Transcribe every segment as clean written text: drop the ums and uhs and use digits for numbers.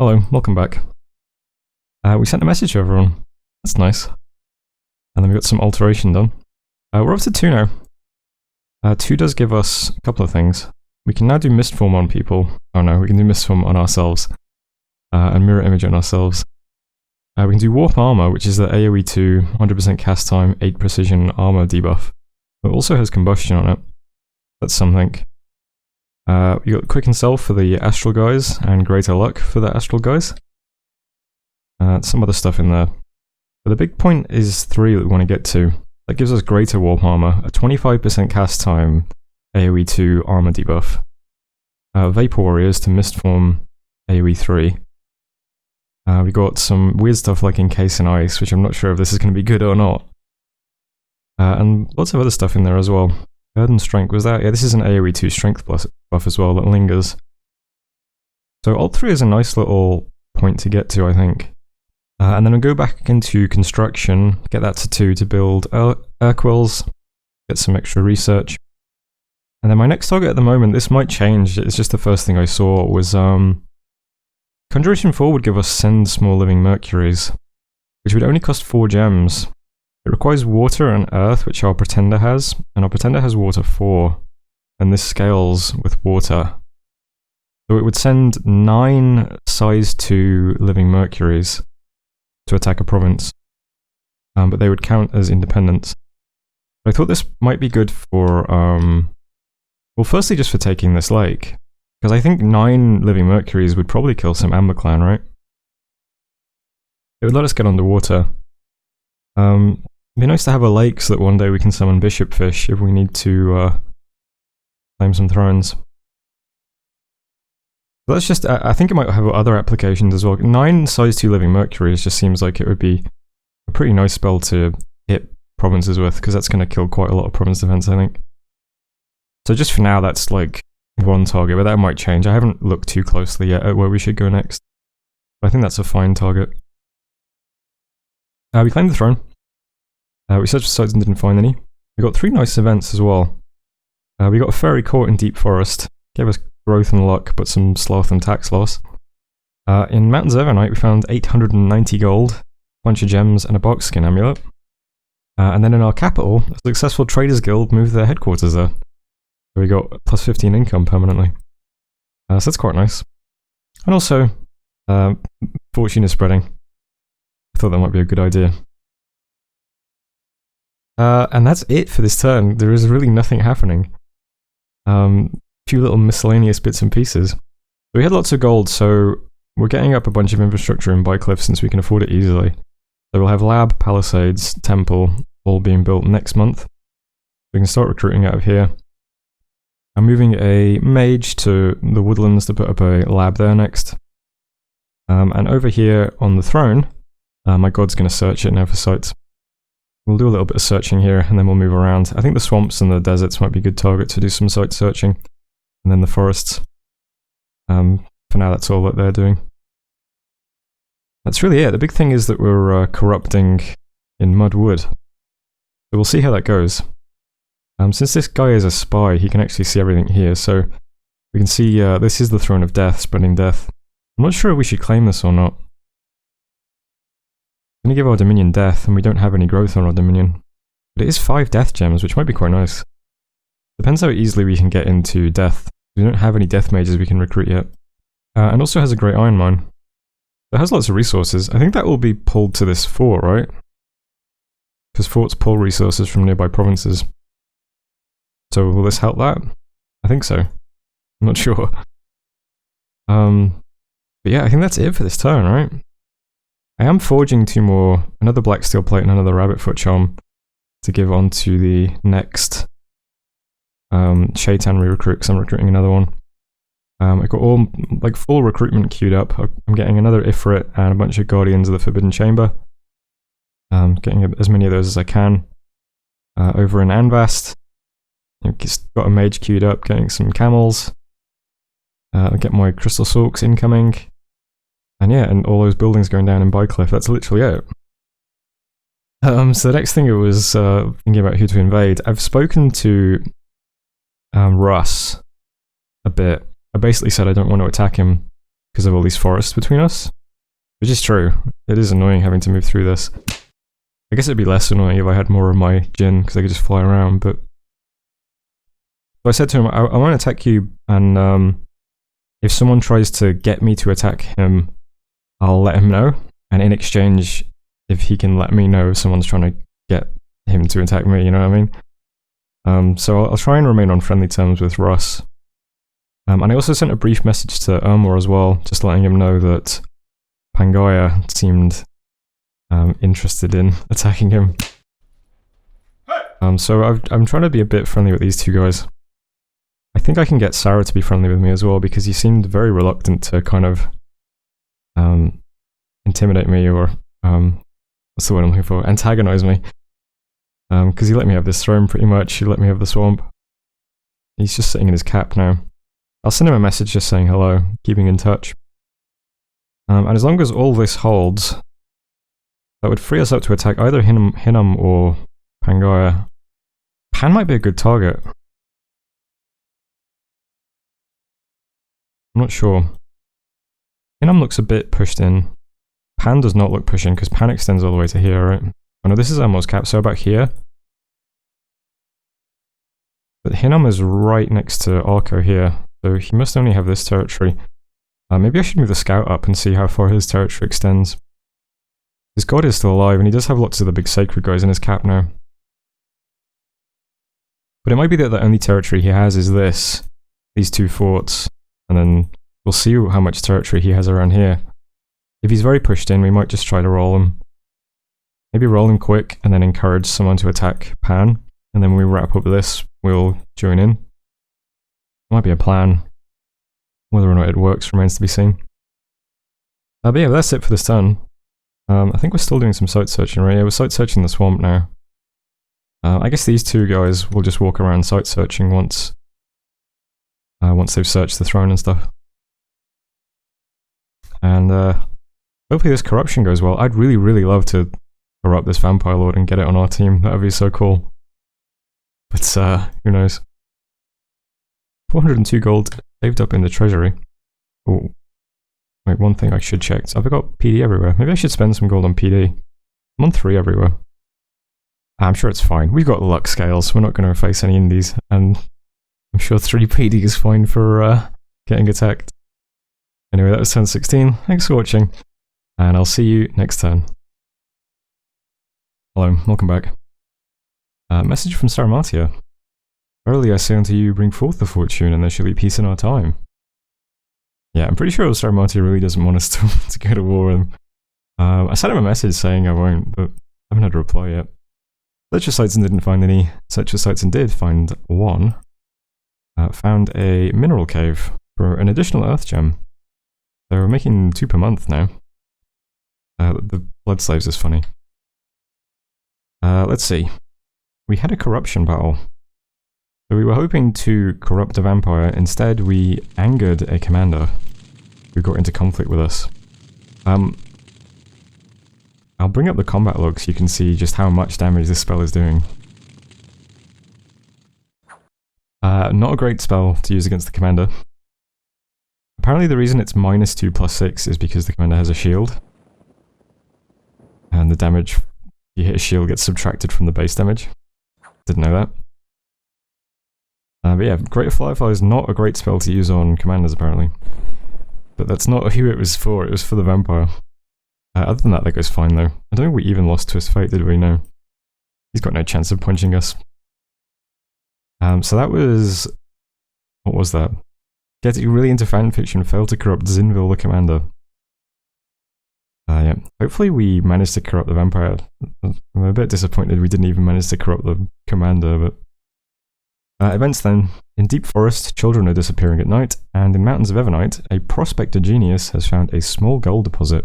Hello, welcome back. We sent a message to everyone. That's nice. And then we got some alteration done. We're up to 2 now. 2 does give us a couple of things. We can now do mistform on people. Oh no, we can do mistform on ourselves. And mirror image on ourselves. We can do warp armor, which is the AoE 2, 100% cast time, 8 precision armor debuff. It also has combustion on it. That's something. We got quick and self for the astral guys, and greater luck for the astral guys. Some other stuff in there. But the big point is 3 that we want to get to. That gives us greater warp armor, a 25% cast time, AoE 2 armor debuff. Vapor warriors to mistform, AoE 3. We got some weird stuff like encase in ice, which I'm not sure if this is going to be good or not. And lots of other stuff in there as well. Burden strength, was that? Yeah, this is an AoE 2 strength buff as well that lingers. So alt 3 is a nice little point to get to, I think. And then I'll go back into construction, get that to 2 to build air quills, get some extra research. And then my next target at the moment, this might change, it's just the first thing I saw, was Conjuration 4 would give us Send Small Living Mercuries, which would only cost 4 gems. It requires water and earth, which our pretender has, and our pretender has water 4, and this scales with water. So it would send 9 size 2 living mercuries to attack a province, but they would count as independents. But I thought this might be good for, well, firstly just for taking this lake, because I think 9 living mercuries would probably kill some Amber Clan, right? It would let us get underwater. It'd be nice to have a lake so that one day we can summon bishop fish if we need to claim some thrones. But that's just, I think it might have other applications as well. 9 size 2 living mercuries just seems like it would be a pretty nice spell to hit provinces with, because that's going to kill quite a lot of province defense, I think. So just for now, that's like one target, but that might change. I haven't looked too closely yet at where we should go next. But I think that's a fine target. We claimed the throne. We searched for sites and didn't find any. We got 3 nice events as well. We got a fairy court in Deep Forest. Gave us growth and luck, but some sloth and tax loss. In Mountains of Evernight, we found 890 gold, a bunch of gems, and a bark skin amulet. And then in our capital, a successful traders guild moved their headquarters there. So we got plus 15 income permanently. So that's quite nice. And also, fortune is spreading. I thought that might be a good idea. And that's it for this turn. There is really nothing happening. Few little miscellaneous bits and pieces. We had lots of gold, so we're getting up a bunch of infrastructure in Bycliff since we can afford it easily. So we'll have lab, palisades, temple, all being built next month. We can start recruiting out of here. I'm moving a mage to the woodlands to put up a lab there next. And over here on the throne, my god's going to search it now for sites. We'll do a little bit of searching here, and then we'll move around. I think the swamps and the deserts might be good targets to do some site searching. And then the forests. For now, that's all that they're doing. That's really it. The big thing is that we're corrupting in Mudwood. So we'll see how that goes. Since this guy is a spy, he can actually see everything here. So we can see this is the Throne of Death, spreading death. I'm not sure if we should claim this or not. We're going to give our Dominion death, and we don't have any growth on our Dominion. But it is 5 death gems, which might be quite nice. Depends how easily we can get into death. We don't have any death mages we can recruit yet. And also has a great iron mine. It has lots of resources. I think that will be pulled to this fort, right? Because forts pull resources from nearby provinces. So will this help that? I think so. I'm not sure. But yeah, I think that's it for this turn, right? I am forging 2 more, another black steel plate and another rabbit foot charm to give on to the next Shaitan re-recruit, because I'm recruiting another one. I've got all, like, full recruitment queued up. I'm getting another Ifrit and a bunch of Guardians of the Forbidden Chamber. Getting as many of those as I can. Over in Anvast, I've just got a mage queued up, getting some camels. I'll get my Crystal Sulks incoming. And yeah, and all those buildings going down in Bycliff, that's literally it. So the next thing it was thinking about who to invade. I've spoken to Russ a bit. I basically said I don't want to attack him because of all these forests between us. Which is true. It is annoying having to move through this. I guess it'd be less annoying if I had more of my Jinn, because I could just fly around, but... So I said to him, I want to attack you, and if someone tries to get me to attack him, I'll let him know, and in exchange, if he can let me know if someone's trying to get him to attack me, you know what I mean? So I'll try and remain on friendly terms with Russ. And I also sent a brief message to Ermor as well, just letting him know that Pangaea seemed interested in attacking him. So I'm trying to be a bit friendly with these two guys. I think I can get Sarah to be friendly with me as well, because he seemed very reluctant to kind of intimidate me, or what's the word I'm looking for? Antagonize me. Because he let me have this throne pretty much, he let me have the swamp. He's just sitting in his cap now. I'll send him a message just saying hello, keeping in touch. And as long as all this holds, that would free us up to attack either Hinnom or Pangaea. Pan might be a good target. I'm not sure. Hinnom looks a bit pushed in. Pan does not look pushed in, because Pan extends all the way to here, right? Oh no, this is Ermor's cap, so about here. But Hinnom is right next to Arco here, so he must only have this territory. Maybe I should move the scout up and see how far his territory extends. His god is still alive, and he does have lots of the big sacred guys in his cap now. But it might be that the only territory he has is these two forts, and then we'll see how much territory he has around here. If he's very pushed in, we might just try to roll him. Maybe roll him quick, and then encourage someone to attack Pan, and then when we wrap up this, we'll join in. Might be a plan. Whether or not it works remains to be seen. But yeah, that's it for this turn. I think we're still doing some site searching, right? Yeah, we're site searching the swamp now. I guess these two guys will just walk around site searching once they've searched the throne and stuff. And hopefully this corruption goes well. I'd really, really love to corrupt this vampire lord and get it on our team. That would be so cool. But who knows? 402 gold saved up in the treasury. Oh, wait, one thing I should check. So I've got PD everywhere. Maybe I should spend some gold on PD. I'm on 3 everywhere. I'm sure it's fine. We've got luck scales. We're not going to face any indies, and I'm sure 3 PD is fine for getting attacked. Anyway, that was turn 16. Thanks for watching, and I'll see you next turn. Hello, welcome back. Message from Saramatia. Verily I say unto you, bring forth the fortune, and there shall be peace in our time. Yeah, I'm pretty sure Saramatia really doesn't want us to go to war with him. I sent him a message saying I won't, but I haven't had a reply yet. Searcher didn't find any. Searcher did find one. Found a mineral cave for an additional earth gem. They're making 2 per month now. The blood slaves is funny. Let's see. We had a corruption battle. So we were hoping to corrupt a vampire. Instead, we angered a commander who got into conflict with us. I'll bring up the combat log so you can see just how much damage this spell is doing. Not a great spell to use against the commander. Apparently the reason it's -2/+6 is because the commander has a shield. And the damage if you hit a shield gets subtracted from the base damage. Didn't know that. But yeah, Greater Firefly is not a great spell to use on commanders apparently. But that's not who it was for the vampire. Other than that goes fine though. I don't think we even lost to his fate, did we? No. He's got no chance of punching us. So that was... what was that? Getting really into fanfiction, failed to corrupt Zinville the commander. Yeah. Hopefully we managed to corrupt the vampire. I'm a bit disappointed we didn't even manage to corrupt the commander, but... events then. In Deep Forest, children are disappearing at night, and in Mountains of Evernight, a prospector genius has found a small gold deposit.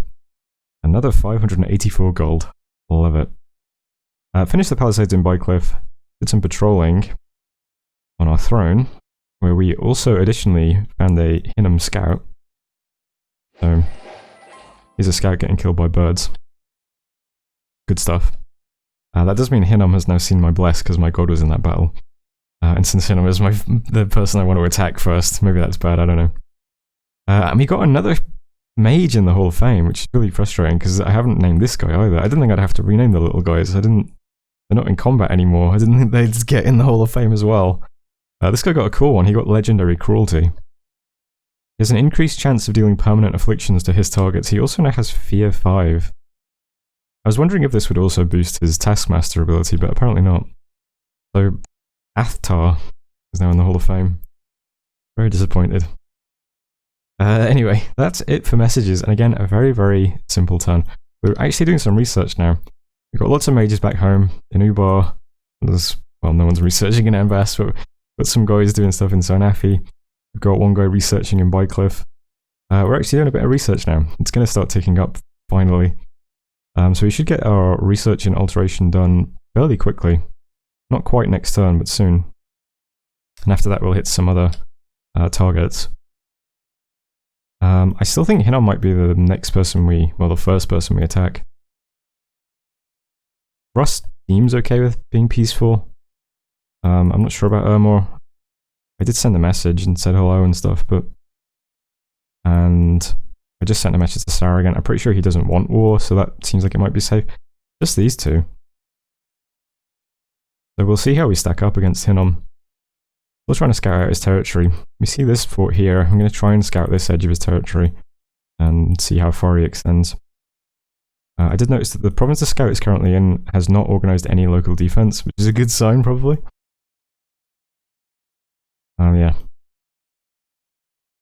Another 584 gold. Love it. Finished the Palisades in Bycliffe, did some patrolling on our throne, where we also additionally found a Hinnom scout. So, here's a scout getting killed by birds. Good stuff. That does mean Hinnom has now seen my bless because my god was in that battle. And since Hinnom is the person I want to attack first, maybe that's bad, I don't know. And we got another mage in the Hall of Fame, which is really frustrating because I haven't named this guy either. I didn't think I'd have to rename the little guys. They're not in combat anymore. I didn't think they'd get in the Hall of Fame as well. This guy got a cool one. He got Legendary Cruelty. He has an increased chance of dealing permanent afflictions to his targets. He also now has Fear 5. I was wondering if this would also boost his Taskmaster ability, but apparently not. So, Athtar is now in the Hall of Fame. Very disappointed. Anyway, that's it for messages, and again, a very, very simple turn. We're actually doing some research now. We've got lots of mages back home in Ubar. Well, no one's researching in Ambas, but we've got some guys doing stuff in Sonafi. We've got one guy researching in Bycliffe. We're actually doing a bit of research now. It's going to start ticking up, finally. So we should get our research and alteration done fairly quickly. Not quite next turn, but soon. And after that, we'll hit some other targets. I still think Hinnom might be the next person the first person we attack. Rust seems okay with being peaceful. I'm not sure about Ermor. I did send a message and said hello and stuff, and I just sent a message to Sarah again. I'm pretty sure he doesn't want war, so that seems like it might be safe. Just these two. So we'll see how we stack up against Hinnom. We're trying to scout out his territory. We see this fort here. I'm going to try and scout this edge of his territory and see how far he extends. I did notice that the province the scout is currently in has not organised any local defence, which is a good sign, probably. Yeah.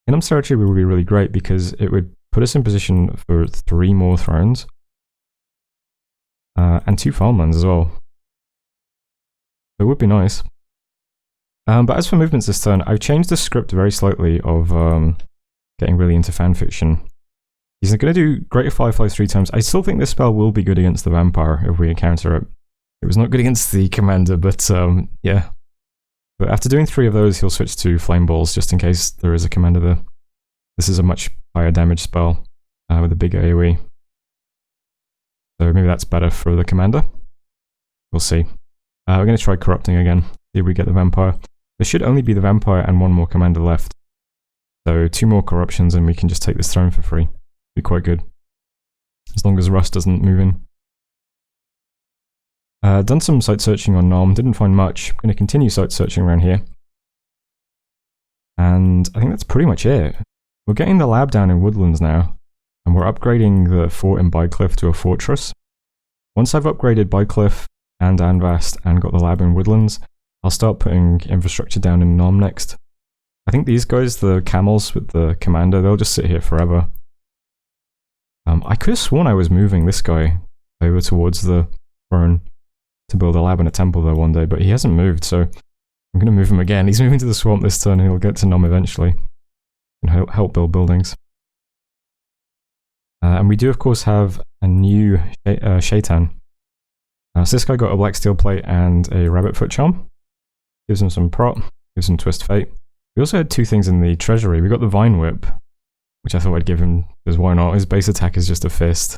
Hinnom's territory would be really great because it would put us in position for 3 more thrones. And 2 farmlands as well. It would be nice. But as for movements this turn, I've changed the script very slightly of getting really into fanfiction. He's going to do Greater Fireflies 3 times. I still think this spell will be good against the vampire if we encounter it. It was not good against the commander, but yeah. But after doing 3 of those, he'll switch to Flame Balls just in case there is a commander there. This is a much higher damage spell with a big AoE. So maybe that's better for the commander. We'll see. We're going to try Corrupting again. See if we get the vampire. There should only be the vampire and 1 more commander left. So 2 more corruptions and we can just take this throne for free. Be quite good. As long as Rust doesn't move in. Done some site searching on Nom, didn't find much. I'm going to continue site searching around here. And I think that's pretty much it. We're getting the lab down in Woodlands now. And we're upgrading the fort in Bycliffe to a fortress. Once I've upgraded Bycliffe and Anvast and got the lab in Woodlands, I'll start putting infrastructure down in Nom next. I think these guys, the camels with the commander, they'll just sit here forever. I could have sworn I was moving this guy over towards the throne to build a lab and a temple there one day, but he hasn't moved, so I'm going to move him again. He's moving to the swamp this turn and he'll get to Nom eventually and help build buildings. And we do of course have a new Shaitan. So this guy got a black steel plate and a rabbit foot charm. Gives him some prot, gives him twist fate. We also had 2 things in the treasury. We got the vine whip, which I thought I'd give him, because why not? His base attack is just a fist.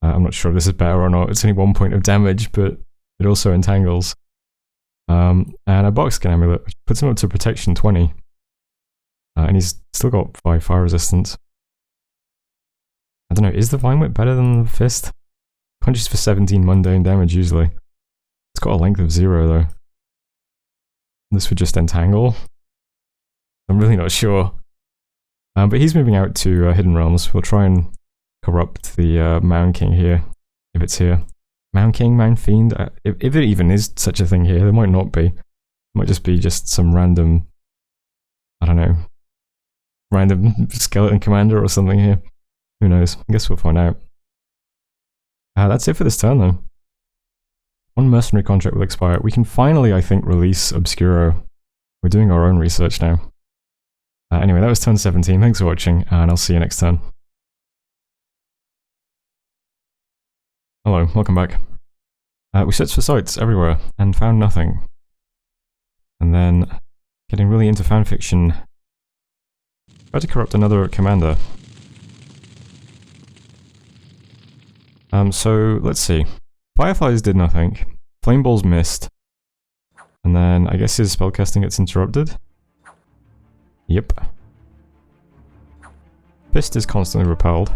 I'm not sure if this is better or not. It's only 1 point of damage, but it also entangles. And a boxskin amulet, which puts him up to protection 20. And he's still got 5 fire resistance. I don't know, is the vine whip better than the fist? Punches for 17 mundane damage usually. It's got a length of 0 though. This would just entangle. I'm really not sure. But he's moving out to Hidden Realms. We'll try and corrupt the Mound King here, if it's here. Mound King, Mound Fiend? If it even is such a thing here, there might not be. It might just be just some random, I don't know, random skeleton commander or something here. Who knows? I guess we'll find out. That's it for this turn though. 1 mercenary contract will expire. We can finally, I think, release Obscuro. We're doing our own research now. Anyway, that was turn 17. Thanks for watching, and I'll see you next turn. Hello, welcome back. We searched for sites everywhere, and found nothing. And then, getting really into fanfiction, tried to corrupt another commander. So, let's see. Fireflies did nothing. Flame Balls missed. And then, I guess his spellcasting gets interrupted. Yep. Fist is constantly repelled.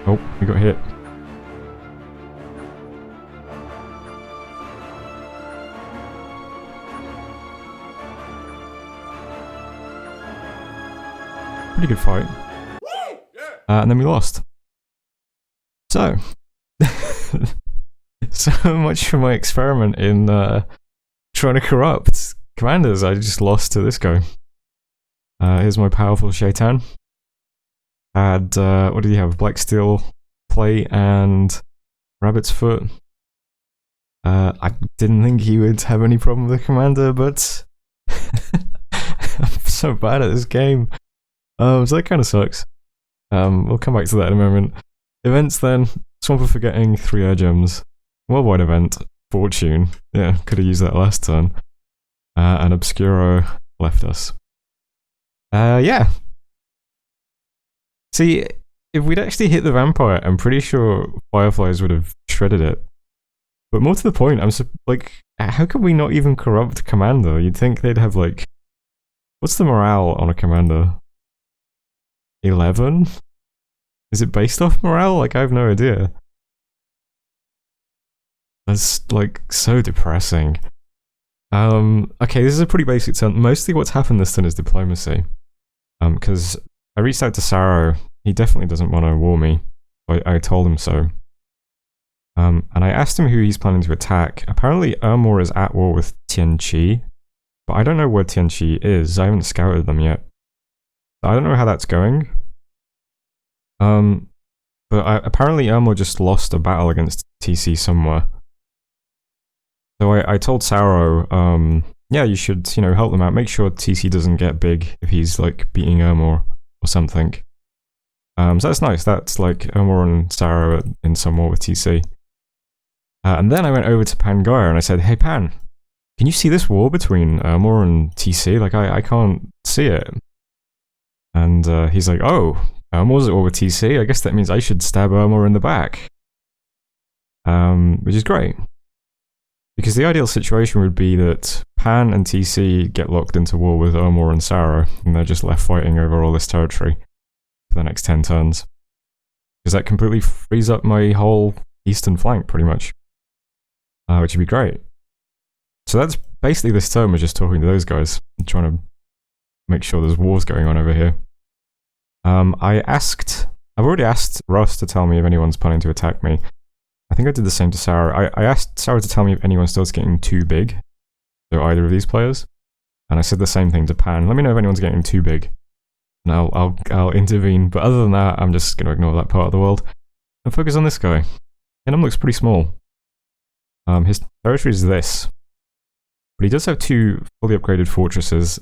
Oh, we got hit. Pretty good fight. And then we lost. So, so much for my experiment in trying to corrupt commanders. I just lost to this guy. Here's my powerful Shaitan. Had, what did he have? Black Steel Plate and Rabbit's Foot. I didn't think he would have any problem with the commander, but I'm so bad at this game. So that kind of sucks. We'll come back to that in a moment. Events then. Swamp of Forgetting, 3 air gems. Worldwide event. Fortune. Yeah, could have used that last turn. And Obscuro left us. Yeah. See, if we'd actually hit the vampire, I'm pretty sure Fireflies would have shredded it. But more to the point, I'm like, how can we not even corrupt commander? You'd think they'd have like, what's the morale on a commander? 11? Is it based off morale? Like, I have no idea. That's like so depressing. Okay, this is a pretty basic turn. Mostly what's happened this turn is diplomacy. Because I reached out to Saro. He definitely doesn't want to war me. I told him so. And I asked him who he's planning to attack. Apparently Ermor is at war with Tianqi. But I don't know where Tianqi is. I haven't scouted them yet. I don't know how that's going. But apparently Ermor just lost a battle against TC somewhere. So I told Saro, yeah, you should, you know, help them out. Make sure TC doesn't get big if he's, like, beating Ermor or something. So that's nice. That's, like, Ermor and Saro in some war with TC. And then I went over to Pangaea and I said, hey, Pan, can you see this war between Ermor and TC? Like, I can't see it. And he's like, oh, Ermor's at war with TC? I guess that means I should stab Ermor in the back. Which is great. Because the ideal situation would be that Pan and TC get locked into war with Ermor and Saro, and they're just left fighting over all this territory for the next 10 turns. Because that completely frees up my whole eastern flank, pretty much. Which would be great. So that's basically this turn, we're just talking to those guys, and trying to make sure there's wars going on over here. I've already asked Russ to tell me if anyone's planning to attack me. I think I did the same to Sarah. I asked Sarah to tell me if anyone starts getting too big. So either of these players. And I said the same thing to Pan. Let me know if anyone's getting too big. And I'll intervene. But other than that, I'm just going to ignore that part of the world. And focus on this guy. Him looks pretty small. His territory is this. But he does have 2 fully upgraded fortresses.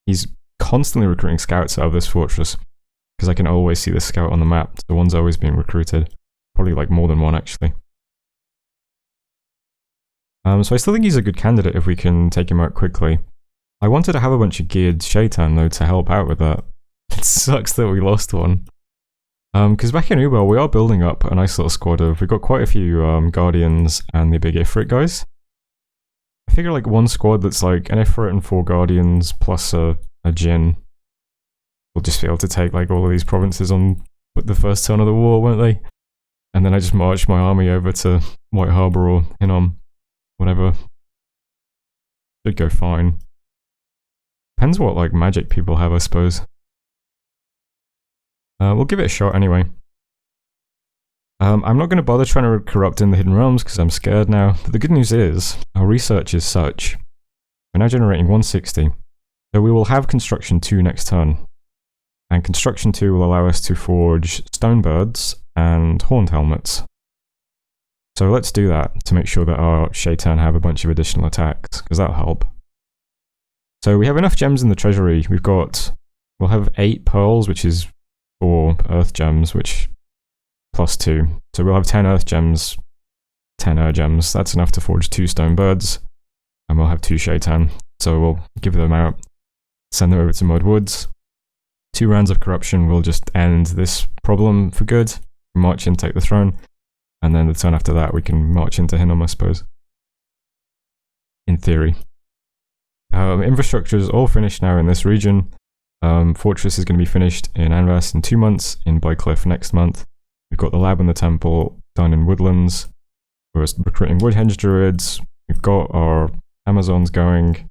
He's constantly recruiting scouts out of this fortress. Because I can always see the scout on the map. So one's always being recruited. Probably like more than one, actually. So I still think he's a good candidate if we can take him out quickly. I wanted to have a bunch of geared Shaitan, though, to help out with that. It sucks that we lost one. Because back in Ubar, we are building up a nice little squad of... We've got quite a few Guardians and the big Ifrit guys. I figure like one squad that's like an Ifrit and 4 Guardians plus a Jinn will just be able to take like all of these provinces on the first turn of the war, won't they? And then I just march my army over to White Harbour or Hinnom. Whatever. Should go fine. Depends what like magic people have, I suppose. We'll give it a shot anyway. I'm not going to bother trying to corrupt in the Hidden Realms because I'm scared now. But the good news is, our research is such. We're now generating 160. So we will have Construction 2 next turn. And Construction 2 will allow us to forge Stone Birds and Horned Helmets. So let's do that to make sure that our Shaitan have a bunch of additional attacks, because that'll help. So we have enough gems in the treasury. We'll have 8 pearls, which is 4 earth gems, which plus 2. So we'll have 10 earth gems, 10 air gems. That's enough to forge 2 stone birds, and we'll have 2 Shaitan. So we'll give them out, send them over to Mud Woods. 2 rounds of corruption will just end this problem for good. March in, take the throne, and then the turn after that we can march into Hinnom, I suppose. In theory. Infrastructure is all finished now in this region. Fortress is going to be finished in Anvas in 2 months, in Bycliff next month. We've got the lab and the temple done in Woodlands. We're recruiting Woodhenge Druids. We've got our Amazons going.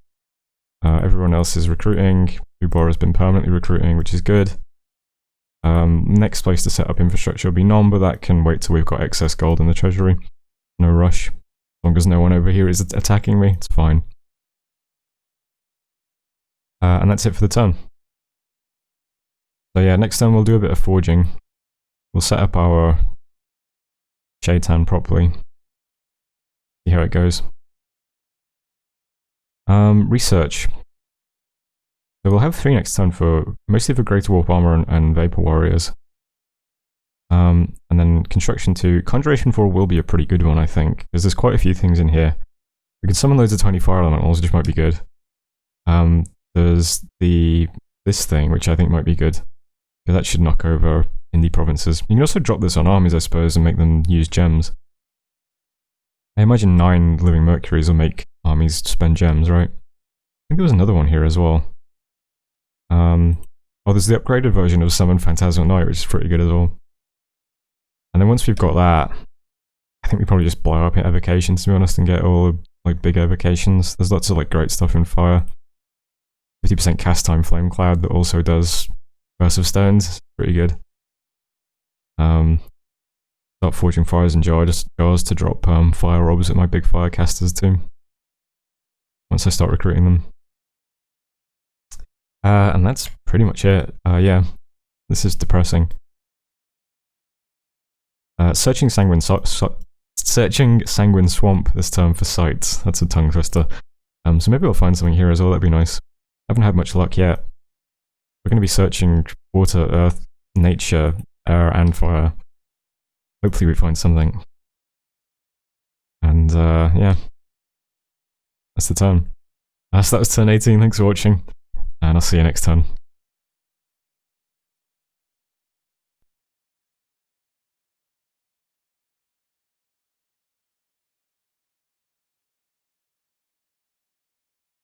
Everyone else is recruiting. Ubar has been permanently recruiting, which is good. Next place to set up infrastructure will be Nom, but that can wait till we've got excess gold in the treasury. No rush. As long as no one over here is attacking me, it's fine. And that's it for the turn. So yeah, next turn we'll do a bit of forging. We'll set up our Shaitan properly. See how it goes. Research. So we'll have 3 next turn for mostly for Greater Warp Armor and Vapor Warriors. And then Construction 2. Conjuration 4 will be a pretty good one, I think, because there's quite a few things in here. We can summon loads of 20 fire elementals, which might be good. There's this thing, which I think might be good. Because that should knock over indie provinces. You can also drop this on armies, I suppose, and make them use gems. I imagine 9 living Mercuries will make armies spend gems, right? I think there was another one here as well. Oh, there's the upgraded version of Summon Phantasmal Knight, which is pretty good as well. And then once we've got that, I think we probably just blow up evocations, to be honest, and get all like big evocations. There's lots of like great stuff in fire. 50% cast time Flame Cloud that also does Burst of Stones. It's pretty good. Start forging fires and jars to drop fire orbs at my big fire casters too. Once I start recruiting them. And that's pretty much it. Yeah, this is depressing. Searching Sanguine Swamp this term for sites. That's a tongue twister. So maybe we'll find something here as well, that'd be nice. Haven't had much luck yet. We're going to be searching water, earth, nature, air, and fire. Hopefully we find something. And yeah. That's the turn. So that was turn 18, thanks for watching. And I'll see you next turn.